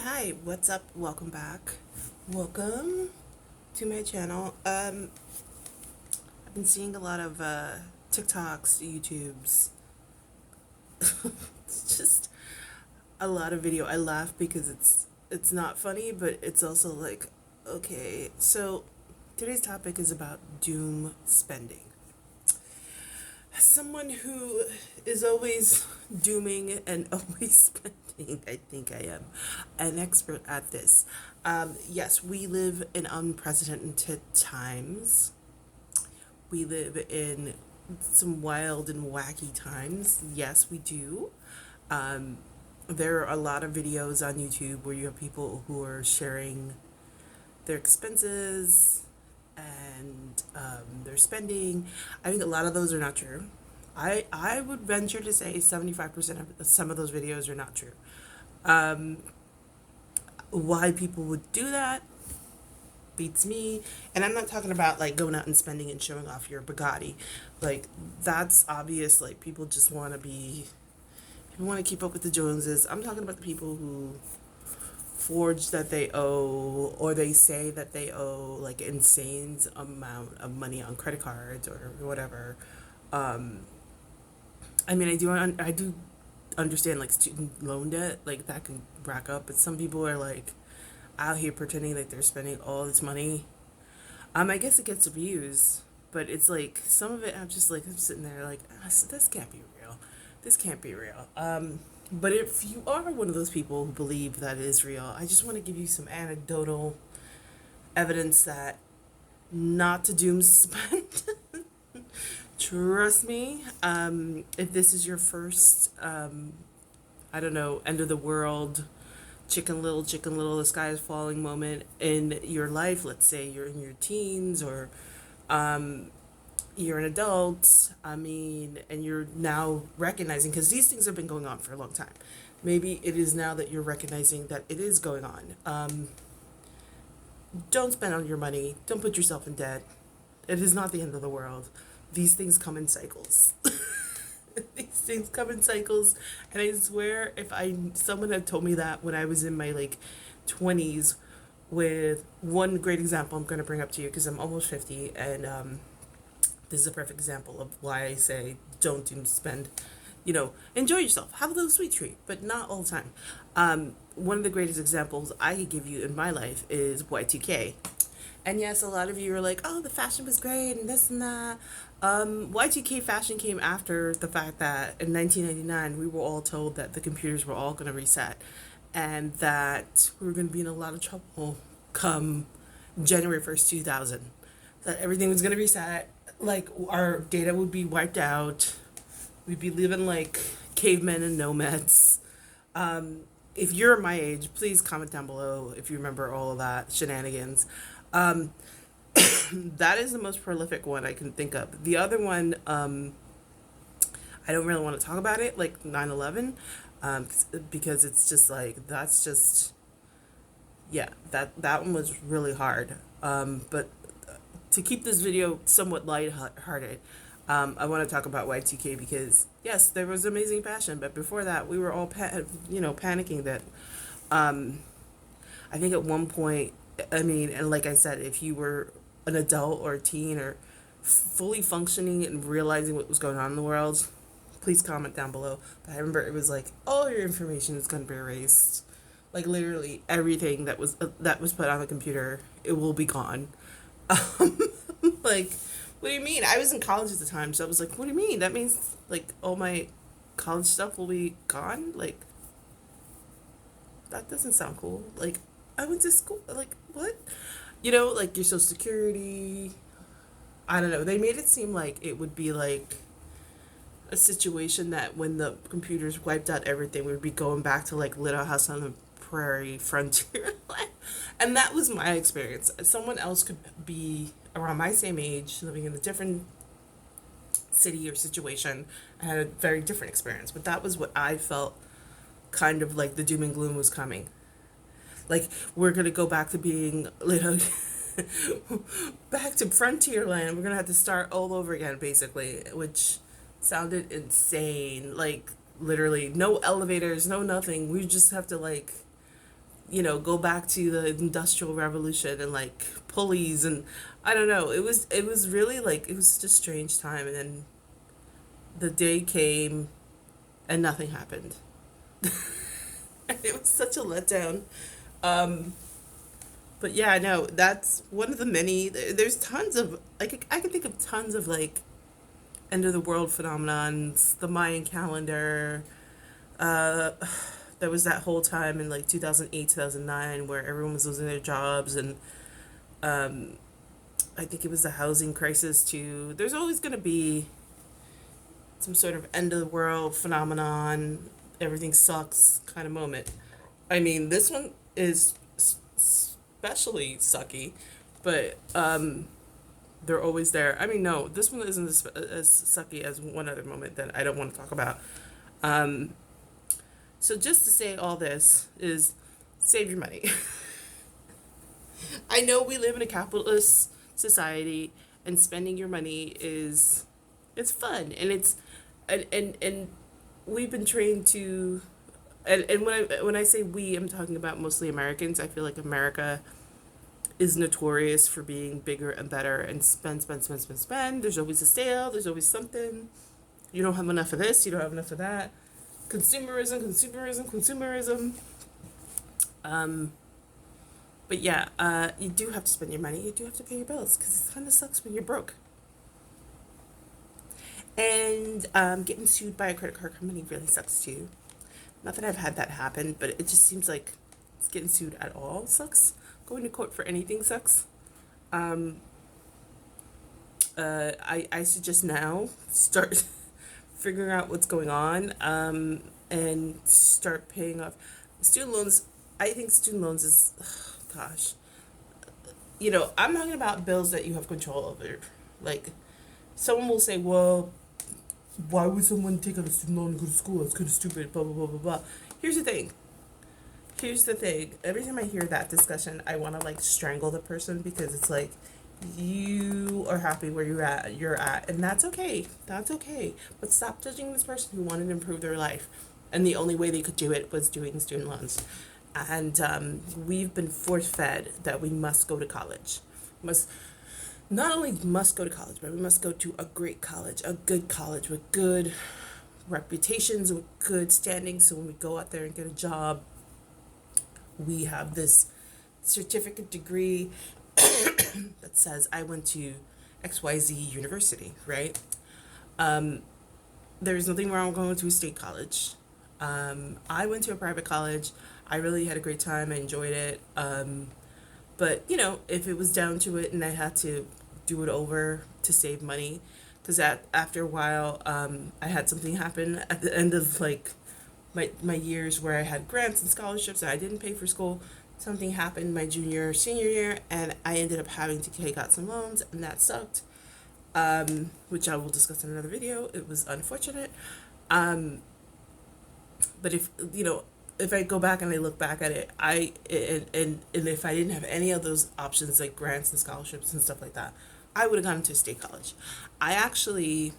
Hi, what's up? Welcome back. Welcome to my channel. I've been seeing a lot of TikToks, YouTubes. It's just a lot of video. I laugh because it's not funny, but it's also like, okay. So today's topic is about doom spending. As someone who is always dooming and always spending, I think I am an expert at this. Yes, we live in unprecedented times. We live in some wild and wacky times. Yes, we do. Um, there are a lot of videos on YouTube where you have people who are sharing their expenses and their spending. I think a lot of those are not true. I would venture to say 75% of some of those videos are not true. Um, why people would do that beats me. And I'm not talking about like going out and spending and showing off your Bugatti. Like that's obvious. Like people want to keep up with the Joneses. I'm talking about the people who forge that they owe or they say that they owe like insane amount of money on credit cards or whatever. um I do understand like student loan debt, like that can rack up, but some people are like out here pretending like they're spending all this money. I guess it gets abused, but it's like some of it I'm sitting there like, this can't be real. This can't be real. But if you are one of those people who believe that it is real, I just want to give you some anecdotal evidence that not to doom spend. Trust me. If this is your first, I don't know, end of the world, chicken little, the sky is falling moment in your life, let's say you're in your teens or um, you're an adult, and you're now recognizing, because these things have been going on for a long time. Maybe it is now that you're recognizing that it is going on. Don't spend all your money. Don't put yourself in debt. It is not the end of the world. These things come in cycles. These things come in cycles, and I swear, if I someone had told me that when I was in my like 20s, with one great example I'm going to bring up to you because I'm almost 50, and this is a perfect example of why I say don't doom spend. Enjoy yourself, have a little sweet treat, but not all the time. One of the greatest examples I could give you in my life is Y2K. And yes, a lot of you are like, oh, the fashion was great and this and that. Y2K fashion came after the fact that in 1999, we were all told that the computers were all going to reset and that we were going to be in a lot of trouble come January 1st, 2000. That everything was going to reset, like our data would be wiped out. We'd be living like cavemen and nomads. If you're my age, please comment down below if you remember all of that shenanigans. Um, that is the most prolific one I can think of. The other one, I don't really want to talk about it, like 9/11, because it's just like, that's just, yeah, that one was really hard. But to keep this video somewhat lighthearted, I want to talk about Y2K because, yes, there was amazing fashion, but before that, we were all, panicking that, I think at one point, and like I said, if you were an adult or a teen or fully functioning and realizing what was going on in the world, please comment down below. But I remember it was like, all your information is going to be erased. Like literally everything that was put on the computer, it will be gone. Like, what do you mean? I was in college at the time, so I was like, what do you mean? That means like all my college stuff will be gone? Like, that doesn't sound cool. Like, I went to school. Like, what? Like your social security. I don't know. They made it seem like it would be like a situation that when the computers wiped out everything, we would be going back to like Little House on the Prairie frontier. And that was my experience. Someone else could be around my same age, living in a different city or situation, and had a very different experience. But that was what I felt, kind of like the doom and gloom was coming. Like, we're gonna go back to being back to Frontierland. We're gonna have to start all over again, basically, which sounded insane. Like, literally, no elevators, no nothing. We just have to like go back to the Industrial Revolution and like pulleys and I don't know. It was really like it was such a strange time, and then the day came and nothing happened. It was such a letdown. Um, but yeah, no, that's one of the many. There's tons of like I can think of tons of like end of the world phenomenons, the Mayan calendar. Uh, there was that whole time in like 2008, 2009 where everyone was losing their jobs, and um, I think it was the housing crisis too. There's always going to be some sort of end of the world phenomenon, everything sucks kind of moment. I mean, this one is especially sucky, but they're always there. I mean, no, this one isn't as sucky as one other moment that I don't want to talk about. Um, so just to say all this is save your money. I know we live in a capitalist society, and spending your money is it's fun, and and we've been trained to and when I say we, I'm talking about mostly Americans. I feel like America is notorious for being bigger and better and spend, spend, spend, spend, spend. There's always a sale, there's always something. You don't have enough of this, you don't have enough of that. Consumerism, consumerism, consumerism. Um, but yeah, you do have to spend your money. You do have to pay your bills because it kind of sucks when you're broke. And getting sued by a credit card company really sucks too. Not that I've had that happen, but it just seems like getting sued at all sucks. Going to court for anything sucks. Um, I suggest now start figuring out what's going on, and start paying off student loans. I think student loans is, gosh, I'm talking about bills that you have control over. Like, someone will say, well, why would someone take out a student loan and go to school? It's kind of stupid, blah, blah, blah, blah, blah. Here's the thing. Here's the thing. Every time I hear that discussion, I want to like strangle the person because it's like, you are happy where you're at, and that's okay. That's okay. But stop judging this person who wanted to improve their life, and the only way they could do it was doing student loans. And we've been force fed that we must go to college. Must not only must go to college, but we must go to a great college with good reputations, with good standing. So when we go out there and get a job, we have this certificate degree that says I went to XYZ University, right? Um, there's nothing wrong with going to a state college. I went to a private college. I really had a great time. I enjoyed it. But, if it was down to it and I had to do it over to save money, because after a while, I had something happen at the end of like my years where I had grants and scholarships and I didn't pay for school. Something happened my senior year, and I ended up having to take out some loans, and that sucked. Which I will discuss in another video. It was unfortunate. Um, but if I go back and I look back at it, and if I didn't have any of those options like grants and scholarships and stuff like that, I would have gone to a state college. I actually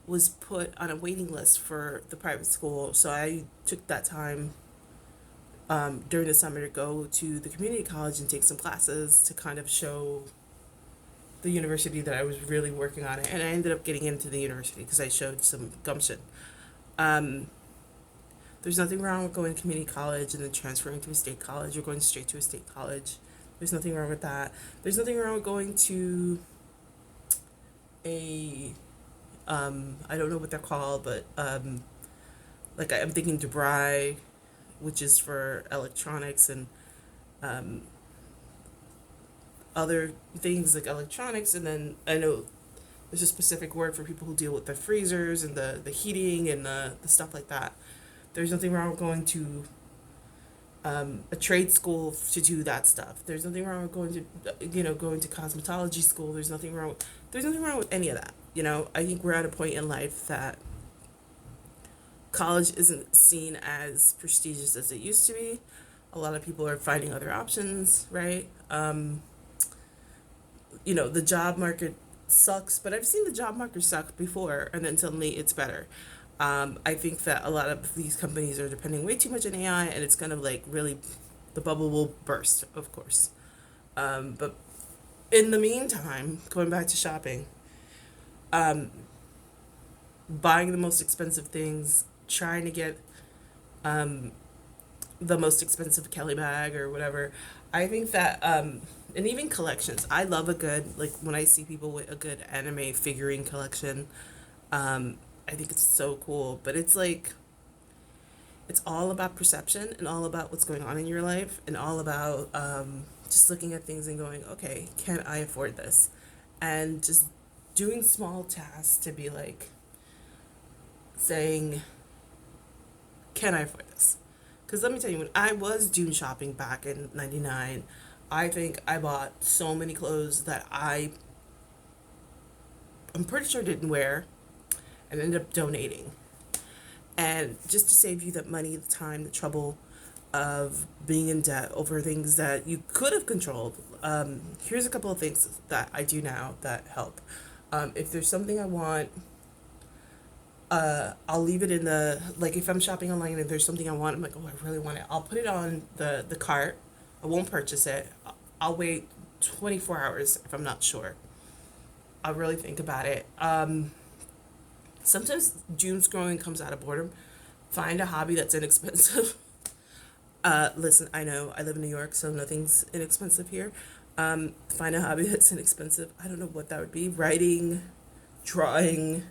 was put on a waiting list for the private school, so I took that time during the summer to go to the community college and take some classes to kind of show the university that I was really working on it, and I ended up getting into the university because I showed some gumption. Um, there's nothing wrong with going to community college and then transferring to a state college or going straight to a state college. There's nothing wrong with that. There's nothing wrong with going to a I don't know what they're called, but like I'm thinking DeBry, which is for electronics and um, other things like electronics, and then I know there's a specific word for people who deal with the freezers and the heating and the stuff like that. There's nothing wrong with going to a trade school to do that stuff. There's nothing wrong with going to cosmetology school. There's nothing wrong with any of that. I think we're at a point in life that college isn't seen as prestigious as it used to be. A lot of people are finding other options, right? The job market sucks, but I've seen the job market suck before, and then suddenly it's better. I think that a lot of these companies are depending way too much on AI, and it's gonna like really, the bubble will burst, of course. But in the meantime, going back to shopping, um, buying the most expensive things, trying to get um, the most expensive Kelly bag or whatever. I think that, and even collections. I love a good, like when I see people with a good anime figurine collection, I think it's so cool. But it's like, it's all about perception and all about what's going on in your life and all about just looking at things and going, okay, can I afford this? And just doing small tasks to be like saying, can I afford this? Because let me tell you, when I was Dune shopping back in '99, I think I bought so many clothes that I'm pretty sure didn't wear and ended up donating. And just to save you that money, the time, the trouble of being in debt over things that you could have controlled, here's a couple of things that I do now that help. If there's something I want, I'll leave it in the, like if I'm shopping online and if there's something I want, I'm like, oh, I really want it. I'll put it on the cart. I won't purchase it. I'll wait 24 hours if I'm not sure. I'll really think about it. Sometimes doom scrolling comes out of boredom. Find a hobby that's inexpensive. Listen, I know I live in New York, so nothing's inexpensive here. Find a hobby that's inexpensive. I don't know what that would be. Writing, drawing,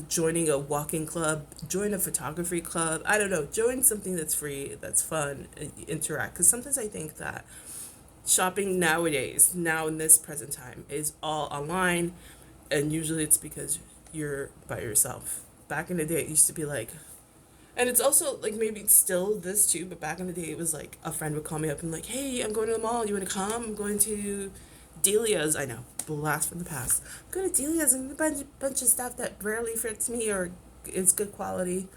joining a walking club, join a photography club. I don't know. Join something that's free, that's fun, and interact. Because sometimes I think that shopping nowadays, now in this present time, is all online, and usually it's because you're by yourself. Back in the day, it used to be like, and it's also like maybe it's still this too, but back in the day, it was like a friend would call me up and like, hey, I'm going to the mall. You want to come? I'm going to Delia's. I know, blast from the past. I'm going to Delia's and a bunch of stuff that rarely fits me or is good quality.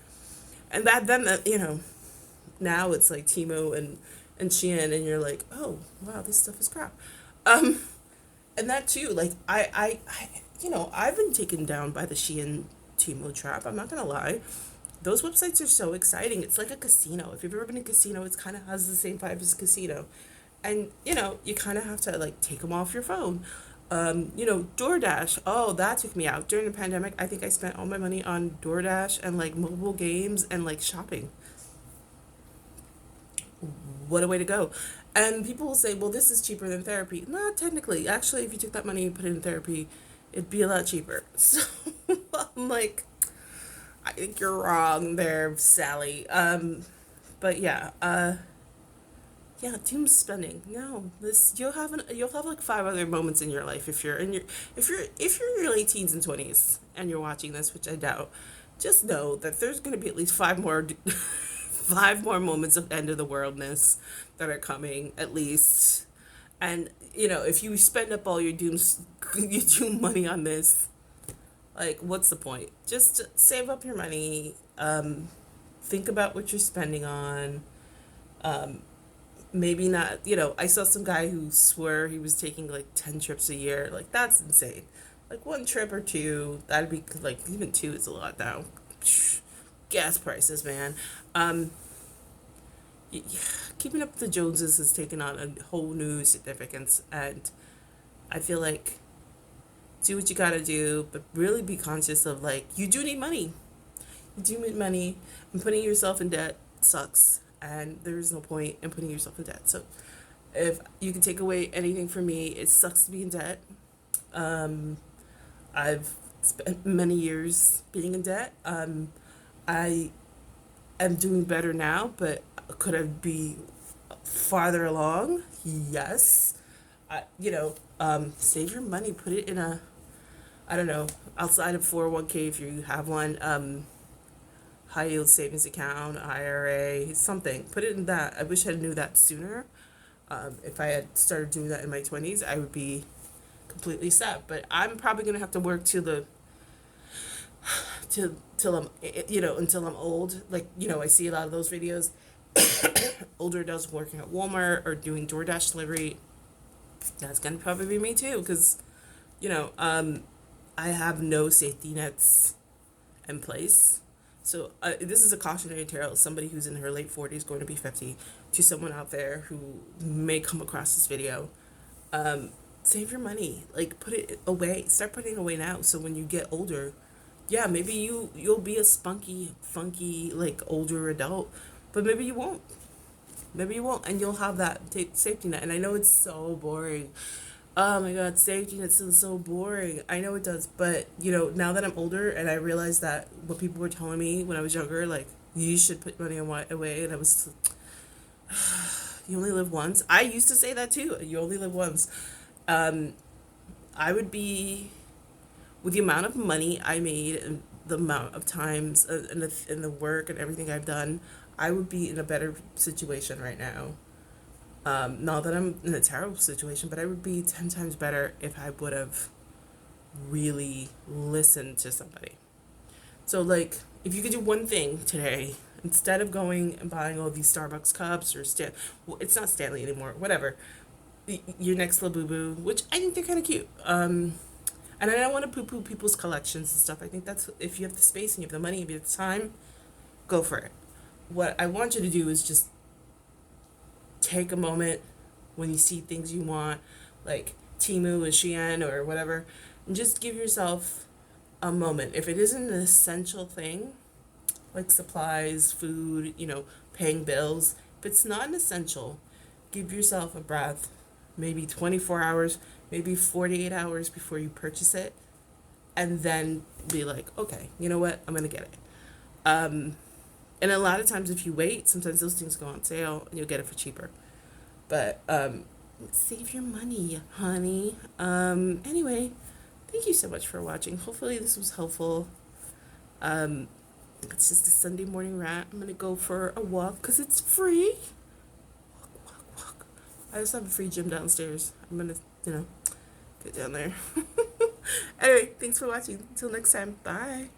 And that then now it's like Timo and Shein, and you're like, oh wow, this stuff is crap. Um, and that too, like I've been taken down by the Shein Timo trap. I'm not gonna lie. Those websites are so exciting. It's like a casino. If you've ever been in a casino, it's kind of has the same vibe as a casino. And, you kind of have to, like, take them off your phone. DoorDash. Oh, that took me out. During the pandemic, I think I spent all my money on DoorDash and, like, mobile games and, like, shopping. What a way to go. And people will say, well, this is cheaper than therapy. Not technically. Actually, if you took that money and put it in therapy, it'd be a lot cheaper. So I'm like, I think you're wrong there, Sally. But yeah, doom spending. No, this you'll have like five other moments in your life if you're in your if you're in your late teens and 20s and you're watching this, which I doubt. Just know that there's going to be at least five more five more moments of end of the worldness that are coming at least. And if you spend up all your your doom money on this, like, what's the point? Just save up your money. Think about what you're spending on. Um, Maybe not. I saw some guy who swore he was taking like 10 trips a year. Like, that's insane. Like, one trip or two, that'd be like, even two is a lot now. Gas prices, man. Um, y- Keeping up with the Joneses has taken on a whole new significance, and I feel like do what you gotta do, but really be conscious of like you do need money. You do need money, and putting yourself in debt sucks, and there is no point in putting yourself in debt. So, if you can take away anything from me, it sucks to be in debt. Um, I've spent many years being in debt. I am doing better now, but could I be farther along? Yes. Save your money, put it in a, I don't know, outside of 401k if you have one, high yield savings account, IRA, something. Put it in that. I wish I knew that sooner. If I had started doing that in my 20s, I would be completely set. But I'm probably gonna have to work till I'm until I'm old. Like, I see a lot of those videos. Older adults working at Walmart or doing DoorDash delivery. That's gonna probably be me too, because you know, um, I have no safety nets in place. So this is a cautionary tale. Somebody who's in her late 40s, going to be 50, to someone out there who may come across this video. Um, Save your money. Like, put it away. Start putting it away now. So when you get older, yeah, maybe you'll be a spunky, funky, like older adult, but maybe you won't. Maybe you won't, and you'll have that safety net. And I know it's so boring. Oh my God, safety net sounds so boring. I know it does, but now that I'm older and I realize that what people were telling me when I was younger, like you should put money away, and I was, you only live once. I used to say that too. You only live once. Um, I would be, with the amount of money I made and the amount of times and the work and everything I've done, I would be in a better situation right now. Not that I'm in a terrible situation, but I would be 10 times better if I would have really listened to somebody. So, like, if you could do one thing today, instead of going and buying all these Starbucks cups or well, it's not Stanley anymore, whatever, your next little boo boo, which I think they're kind of cute. And I don't want to poo poo people's collections and stuff. I think that's, if you have the space and you have the money and you have the time, go for it. What I want you to do is just take a moment when you see things you want, like Timu and Shein or whatever, and just give yourself a moment. If it isn't an essential thing, like supplies, food, paying bills, if it's not an essential, give yourself a breath, maybe 24 hours, maybe 48 hours before you purchase it, and then be like, okay, you know what, I'm gonna get it. And a lot of times if you wait, sometimes those things go on sale and you'll get it for cheaper. But save your money, honey. Anyway, thank you so much for watching. Hopefully this was helpful. It's just a Sunday morning rant. I'm gonna go for a walk because it's free. Walk, walk, walk. I just have a free gym downstairs. I'm gonna, get down there. Anyway, thanks for watching. Until next time. Bye.